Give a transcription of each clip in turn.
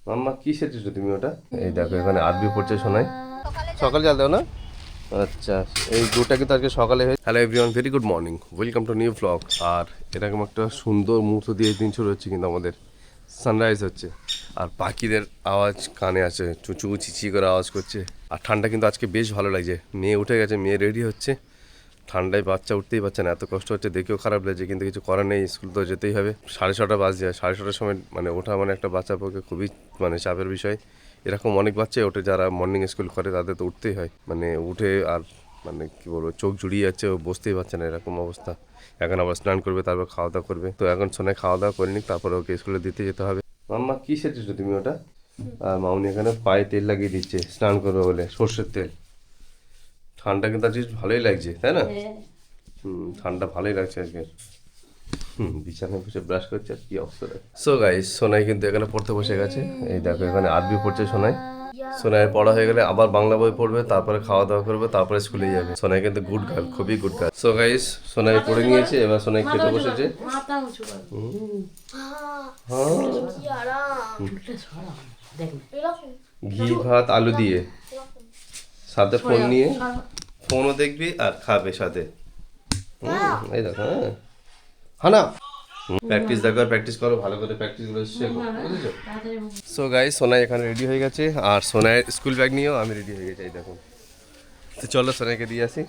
মাম্মা কি সেটেছো তুমি ওটা? এই দেখো এখানে আরবি পড়ছে শোনাই। সকালে জাল দাও না? আচ্ছা, এই দুটা কিন্তু আজকে সকালে হয়েছে। Hello everyone, very good morning, welcome to new blog. আর এরকম একটা সুন্দর মুহূর্ত দিয়ে দিন শুরু হচ্ছে, কিন্তু আমাদের সানরাইজ হচ্ছে আর পাখিদের আওয়াজ কানে আছে, চুচু চিচি করে আওয়াজ করছে। আর ঠান্ডা কিন্তু আজকে বেশ ভালো লাগছে। মেয়ে উঠে গেছে, মেয়ে রেডি হচ্ছে। ঠান্ডায় বাচ্চা উঠতেই পারছে না, এত কষ্ট হচ্ছে, দেখেও খারাপ লাগছে, কিন্তু কিছু করার নেই, স্কুল তো যেতেই হবে। 6:30 বাজে, 6:30 সময় মানে ওঠা মানে একটা বাচ্চার পক্ষে খুবই মানে চাপের বিষয়। এরকম অনেক বাচ্চাই ওঠে যারা মর্নিং স্কুল করে, তাদের তো উঠতেই হয়, মানে উঠে আর মানে কি বলবো, চোখ জুড়িয়ে যাচ্ছে, ও বসতেই পারছে না, এরকম অবস্থা। এখন আবার স্নান করবে, তারপর খাওয়া দাওয়া করবে। তো এখন সোনায় খাওয়া দাওয়া করিনি, তারপরে ওকে স্কুলে দিতে যেতে হবে। মাম্মা কি সেটেছো তুমি ওটা? আর মামনি এখানে পায়ে তেল লাগিয়ে দিচ্ছে, স্নান করবে বলে, সর্ষের তেল। ঠান্ডা কিন্তু আজকে ভালোই লাগছে, তাই না? ঠান্ডা ভালোই লাগছে আজকে। বিছানায় বসে ব্রাশ করছে, আর কি অবস্থা। সো গাইস, সোনাই কিন্তু এখানে পড়তে বসে গেছে। এই দেখো এখানে আরবি পড়ছে সোনাই। সোনাইয়ের পড়া হয়ে গেলে আবার বাংলা বই পড়বে, তারপরে খাওয়া দাওয়া করবে, তারপরে স্কুলে যাবে। সোনাই কিন্তু গুড গার্ল, খুবই good girl. So guys, Sonai পড়ে নিয়েছে, এবার সোনাই খেতে বসেছে। ঘি ভাত আলু দিয়ে, সাথে ফোন নিয়ে, ফোনও দেখবি আর খাবে সাথে। এই দেখো, হ্যাঁ হানা, প্র্যাকটিস দেখো, প্র্যাকটিস করো, ভালো করে প্র্যাকটিস করে শেখো, বুঝেছো? সো গাইস, সোনাই এখানে রেডি হয়ে গেছে, আর সোনাইয়ের স্কুল ব্যাগ নিয়েও আমি রেডি হয়ে গেছি, এই দেখুন। তো চলো সোনাইকে দিয়ে আসি।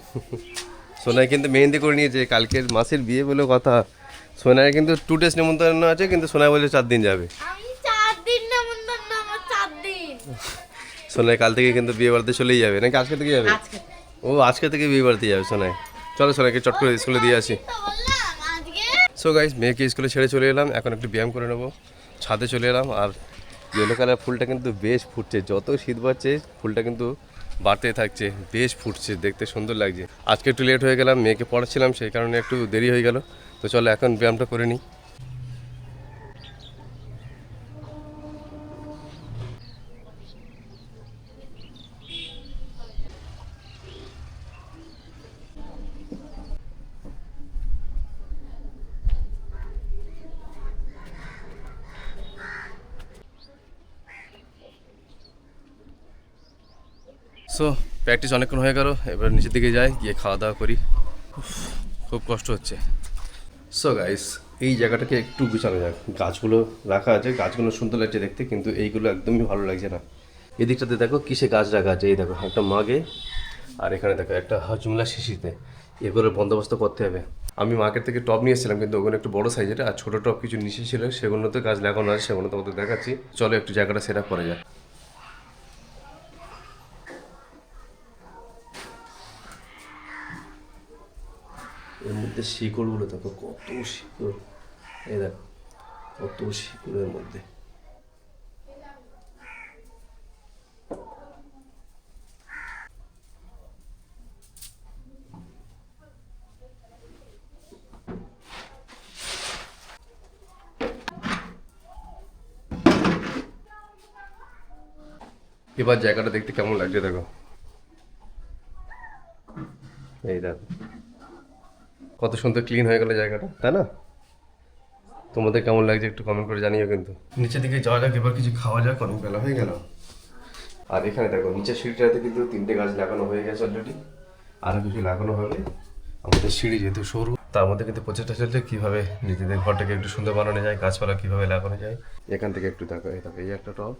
সোনাই কিন্তু মেহেন্দি করে নিয়েছে, কালকের মাসের বিয়ে বলে কথা। সোনাইয়ের কিন্তু 2 days নেমন্তন্ন আছে, কিন্তু সোনাই বলে 4 দিন যাবে। সোনাই কাল থেকে কিন্তু বিয়ে বাড়িতে চলেই যাবে, নাকি আজকে থেকে যাবে? ও আজকে থেকে বিয়ে বাড়িতে যাবে সোনাই। চলো সোনাইকে চট করে স্কুলে দিয়ে আসি। সো গাইস, মেয়েকে স্কুলে ছেড়ে চলে এলাম, এখন একটু ব্যায়াম করে নেবো। ছাদে চলে এলাম, আর ইয়েলো কালার ফুলটা কিন্তু বেশ ফুটছে, যত শীত বাড়ছে ফুলটা কিন্তু বাড়তেই থাকছে, বেশ ফুটছে, দেখতে সুন্দর লাগছে। আজকে একটু লেট হয়ে গেলাম, মেয়েকে পড়াচ্ছিলাম, সেই কারণে একটু দেরি হয়ে গেল। তো চলো এখন ব্যায়ামটা করে নিই। সো প্র্যাকটিস অনেকক্ষণ হয়ে গেল, এবার নিচের দিকে যাই, গিয়ে খাওয়া দাওয়া করি। খুব কষ্ট হচ্ছে। সো গাইস, এই জায়গাটাকে একটু গুছানো যাক। গাছগুলো রাখা আছে, গাছগুলো সুন্দর লাগছে দেখতে, কিন্তু এইগুলো একদমই ভালো লাগছে না। এদিকটাতে দেখো কিসে গাছ রাখা আছে, এই দেখো একটা মাগে, আর এখানে দেখো একটা হজমলা শিশিতে। এগুলোর বন্দোবস্ত করতে হবে। আমি মার্কেট থেকে টব নিয়ে এসেছিলাম, কিন্তু ওখানে একটু বড় সাইজের, আর ছোটো টব কিছু নিচে ছিল, সেগুলোতে গাছ লাগানো আছে, সেগুলো তোমাদের দেখাচ্ছি। চলো একটু জায়গাটা সেট আপ করা যায়। এর মধ্যে শিকড়গুলো দেখো, কত শিকড়, এই দেখো কত শিকড়ের মধ্যে। এবার জায়গাটা দেখতে কেমন লাগছে দেখো, এই দেখো কত সুন্দর ক্লিন হয়ে গেল জায়গাটা, তাই না? তোমাদের কেমন লাগছে একটু কমেন্ট করে জানিও কিন্তু। নিচের দিকে যাওয়া যাক, এবার কিছু খাওয়া যাক, অনেক বেলা হয়ে গেল। আর এখানে দেখো নিচের সিঁড়িটাতে কিন্তু 3টে গাছ লাগানো হয়ে গেছে অলরেডি, আরও কিছু লাগানো হবে। আমাদের সিঁড়ি যেহেতু সরু, তার মধ্যে কিন্তু প্রচেষ্টা চলছে কীভাবে নিজেদের ঘরটাকে একটু সুন্দর বানানো যায়, গাছপালা কীভাবে লাগানো যায়। এখান থেকে একটু দেখো, এই দেখো এই একটা টব,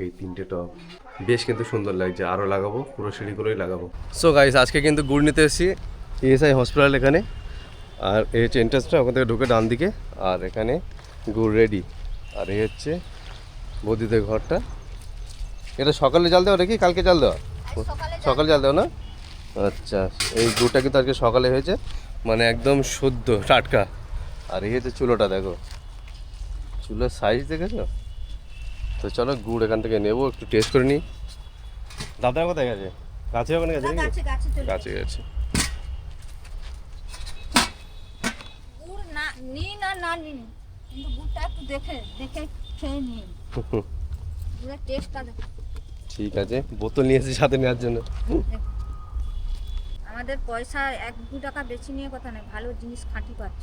এই 3টে টব বেশ কিন্তু সুন্দর লাগছে, আরও লাগাবো, পুরো সিঁড়িগুলোই লাগাবো। সো গাইস, আজকে কিন্তু গুড় নিতে এসেছি ইএসআই হসপিটাল এখানে, আর এই হচ্ছে এন্ট্রান্সটা, ওখান থেকে ঢুকে ডান দিকে, আর এখানে গুড় রেডি। আর এই হচ্ছে বৌদিদের ঘরটা। এটা সকালে জাল দেওয়া নাকি কালকে জাল দেওয়া? সকালে জাল দেওয়া না? আচ্ছা, এই গুড়টা কিন্তু আজকে সকালে হয়েছে, মানে একদম শুদ্ধ টাটকা। আর এই হচ্ছে চুলোটা, দেখো চুলোর সাইজ দেখেছো? তো চলো গুড় এখান থেকে নেবো, একটু টেস্ট করে নিই। দাদা কোথায় গেছে? কাছে ওখানে গেছে নাকি? কাছে গেছে। ঠিক আছে, বোতল নিয়ে এসেছি সাথে নেওয়ার জন্য। আমাদের পয়সা 1-2 টাকা বেশি নিয়ে কথা নেই, ভালো জিনিস খাঁটি পাচ্ছ।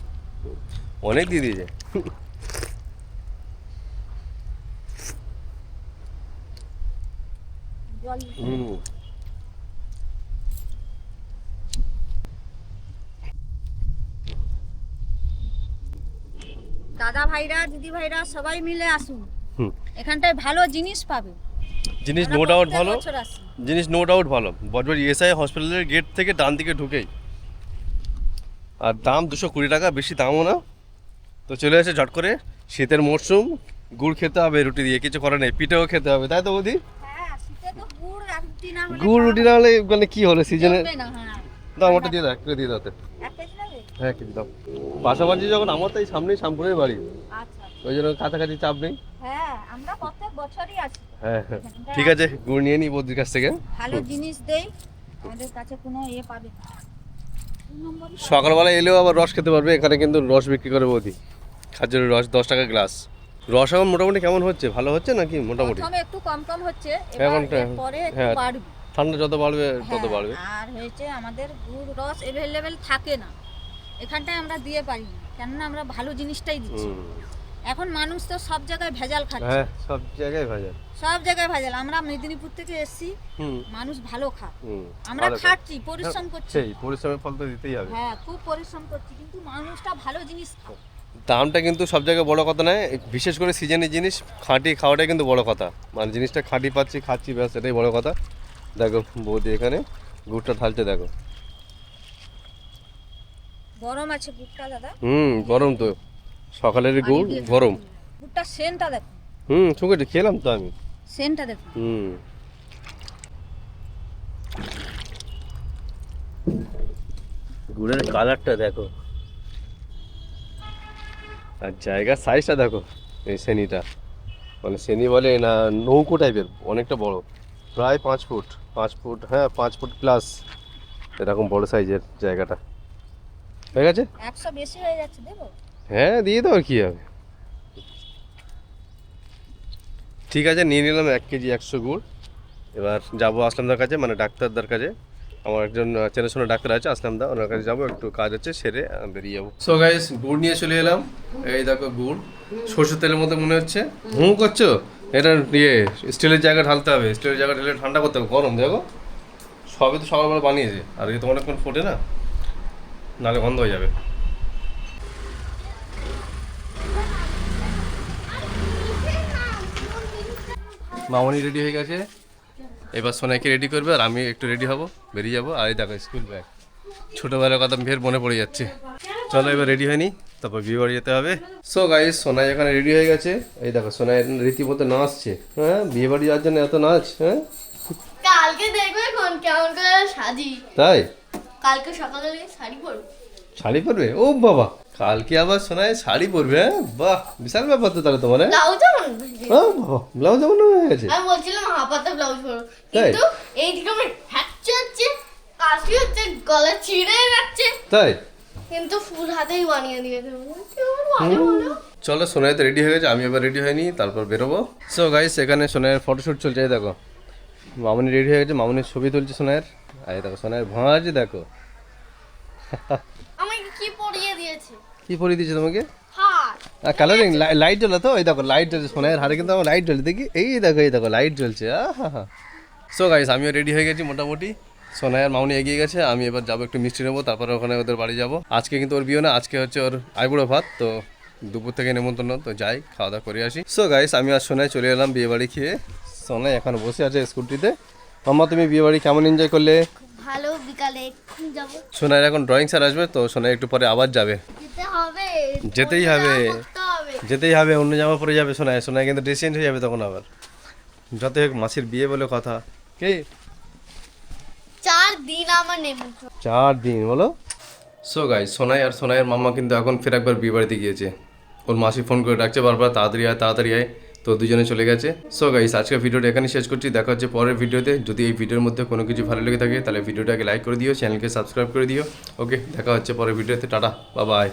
অনেক দিয়ে দিয়েছে। জল দাদা ভাইরা দিদি ভাইরা সবাই মিলে আসুন, হুম এখানটায় ভালো জিনিস পাবে। জিনিস আমরা নো ডাউট প্রত্যেক ভালো, বছর আসি। জিনিস নো ডাউট ভালো। বজবজ ইএসআই হসপিটালের গেট থেকে ডান দিকে ঢুকেই, আর দাম 220 টাকা, বেশি দামও না। তো চলে আসে ঝট করে, শীতের মরশুম, গুড় খেতে হবে রুটি দিয়ে, কিছু করার নেই, পিঠেও খেতে হবে, তাই তো বৌদি? হ্যাঁ, শীতে তো গুড় আর রুটি না হলে গুড় রুটি না হলে মানে কি হলো সিজনে? চলবে না, হ্যাঁ। দাও আমারটা দিয়ে দাও, একটা দিয়ে দাও তো। 1 কেজি নেবে? হ্যাঁ কেজি দাও। পাশাপাশি যখন আমার তো এই সামনেই শ্যামপুরের বাড়ি, আচ্ছা। ওই জন্য কাছাকাছি চাপ নেই। হ্যাঁ, আমরা প্রত্যেক বছরই আসি। হ্যাঁ হ্যাঁ ঠিক আছে, গুড় নিয়ে নিই বৌদির কাছ থেকে। ভালো জিনিস দেই, আমাদের কাছে কোনো পাবে না। 2 নম্বরই সকালবেলা এলেও আবার রস খেতে পারবে, এখানে কিন্তু রস বিক্রি করে বৌদি, খাজুরের রস 10 টাকা গ্লাস। রস এখন মোটামুটি কেমন হচ্ছে, ভালো হচ্ছে নাকি মোটামুটি? প্রথমে একটু কম কম হচ্ছে, এখনটা পরে একটু হ্যাঁ, বাড়বে। ঠান্ডা যত বাড়বে তত হ্যাঁ, বাড়বে। আর হয়েছে আমাদের গুড় রস অ্যাভেলেবেল থাকে না এখানটায়, আমরা দিয়ে পারি না, কেননা আমরা ভালো জিনিসটাই দিচ্ছি। এখন মানুষ তো সব জায়গায় ভেজাল খাচ্ছে, হ্যাঁ সব জায়গায় ভেজাল। সব জায়গায় ভেজাল। আমরা মেদিনীপুর থেকে এসেছি, হুম মানুষ ভালো খায়, হুম আমরা ভালো তো। খাচ্ছি, পরিশ্রম করছি। সেই পরিশ্রমের ফল তো দিতেই হবে। হ্যাঁ, খুব পরিশ্রম করছি, কিন্তু মানুষটা ভালো জিনিস খায়। দামটা কিন্তু সব জায়গায় বড় কথা নয়, বিশেষ করে সিজনের জিনিস খাঁটি খাওয়াটাই কিন্তু বড় কথা। মানে জিনিসটা খাঁটি পাচ্ছি, খাচ্ছি, ব্যাস এটাই বড় কথা। দেখো বৌদি এখানে গুড়টা ঢালছে, দেখো। গরম আছে গুড়টা দাদা, গরম তো, সকালের গুড় গরম। গুড়টা সেন্টটা দেখো, সঙ্গে খেলাম তো আমি। সেন্টটা দেখো। গুড়ের কালারটা দেখো, আর জায়গার সাইজটা দেখো। এই শ্রেণীটা মানে শ্রেণী বলে না, নৌকো টাইপের, অনেকটা বড়, প্রায় 5 ফুট, 5 ফুট, হ্যাঁ 5 ফুট প্লাস, এরকম বড় সাইজের জায়গাটা। হয়ে গেছে? 100 বেশি হয়ে যাচ্ছে, দেবো? হ্যাঁ দিয়ে দাও, আর কি হবে। ঠিক আছে, নিয়ে নিলাম 1 কেজি 100 গুড়। এবার যাবো আসলামদার কাছে, মানে ডাক্তারদার কাছে। আমার একজন চেনাশোনা ডাক্তার আছে আসলামদা, ওনার কাছে যাবো, একটু কাজ আছে, সেরে বেরিয়ে যাবো। সো গাইস, গুড় নিয়ে চলে এলাম। এই দেখো গুড়, সরষের তেলের মতো মনে হচ্ছে। করছো? এটা স্টিলের জায়গা ঢালতে হবে, স্টিলের জায়গা ঢেলে ঠান্ডা করতে হবে, গরম দেখো। সবই তো সকালবেলা বানিয়েছে, আর এই তো অনেকক্ষণ ফোটে না, নাহলে গন্ধ হয়ে যাবে। মামনি রেডি হয়ে গেছে, এবার সোনাইকে রেডি করবে, আর আমি একটু রেডি হব, বেরিয়ে যাবো। আর এই দেখো স্কুল ব্যাগ, ছোটোবেলার কথা ফের মনে পড়ে যাচ্ছে। চলো এবার রেডি হয়নি, তারপর বিয়ে বাড়ি যেতে হবে। সো গাইস, সোনাই এখানে রেডি হয়ে গেছে। এই দেখো সোনাই রীতিমতো নাচছে। হ্যাঁ, বিয়ে বাড়ি যাওয়ার জন্য এত নাচ। হ্যাঁ, কালকে দেখবে কোন কেমন করে সাজি। তাই কালকে সকালে শাড়ি পরবো। শাড়ি পরবে? ও বাবা, কালকে আবার সোনাই শাড়ি পরবে? হ্যাঁ বাহ, বিশাল ব্যাপার তো তাহলে তোমার। ব্লাউজ যেমন হ্যাঁ বাবা, ব্লাউজ যেমন হয়ে গেছে। আমি বলছিলাম হাফাতে ব্লাউজ পরবো, তাই? কিন্তু এইদিকে আমার হ্যাচে হচ্ছে, কাশি হচ্ছে, গলা ছিঁড়ে যাচ্ছে, তাই কিন্তু ফুল হাতেই বানিয়ে দিয়ে দেবো। কেমন ভালো বলো? চলো, সোনাই তো রেডি হয়ে গেছে, আমি এবার রেডি হয়নি, তারপর বেরোবো। সো গাইস, এখানে সোনাইয়ের ফটোশ্যুট চলছে। এই দেখো মামনি রেডি হয়ে গেছে, মামনির ছবি তুলছে সোনাইয়ের। আর এই দেখো সোনাইয়ের ভাঁজ দেখো। আমাকে কি পরিয়ে দিয়েছে? কি পরিয়ে দিয়েছে তোমাকে? হাত। আর কালারিং লাইট জ্বলে তো, এই দেখো লাইট জ্বলছে সোনাইয়ের হারে, কিন্তু আমার লাইট জ্বলে দেখি। এই দেখো লাইট জ্বলছে। হা। সো গাইস, আমিও রেডি হয়ে গেছি মোটামুটি। সোনাইয়ের মামনি এগিয়ে গেছে, আমি এবার যাবো একটু মিষ্টি নেবো, তারপরে ওখানে ওদের বাড়ি যাবো। আজকে কিন্তু ওর বিয়ে না, আজকে হচ্ছে ওর আইবুড়ো ভাত, তো দুপুর থেকে নেমন্তন্ন, তো যাই খাওয়া দাওয়া করে আসি। সো গাইস, আমি আর সোনাই চলে এলাম বিয়ে বাড়ি খেয়ে। সোনাই এখন বসে আছে স্কুটিতে। মাম্মা, তুমি বিয়ে বাড়ি কেমন এনজয় করলে? ভালো, বিকালে এক্ষুনি যাবো। সোনাইয়ের এখন ড্রয়িং স্যার আসবে, তো সোনাই একটু পরে আবার যাবে। যেতে হবে, যেতেই হবে, করতে হবে। যেতেই হবে। অন্য জামা পরে যাবে সোনাই, সোনাই কিন্তু ড্রেস চেঞ্জ হয়ে যাবে তখন আবার। যতই হোক মাসির বিয়ে বলে কথা। কে 4 দিন আমার নেমন্তন্ন। 4 দিন বলো। সো গাইস, সোনাই আর সোনাইয়ের মাম্মা কিন্তু এখন ফের একবার বিয়ে বাড়িতে গিয়েছে। ওর মাসি ফোন করে ডাকছে বারবার, তাড়াতাড়ি আয় তাড়াতাড়ি আয়, তো দুজনে চলে গেছে। সো গাইস, আজকের ভিডিওটা এখানে শেষ করছি, দেখা হচ্ছে পরের ভিডিওতে। যদি এই ভিডিওর মধ্যে কোনো কিছু ভালো লেগে থাকে তাহলে ভিডিওটাকে লাইক করে দিও, চ্যানেলকে সাবস্ক্রাইব করে দিও। ওকে, দেখা হচ্ছে পরের ভিডিওতে। Tata, bye bye.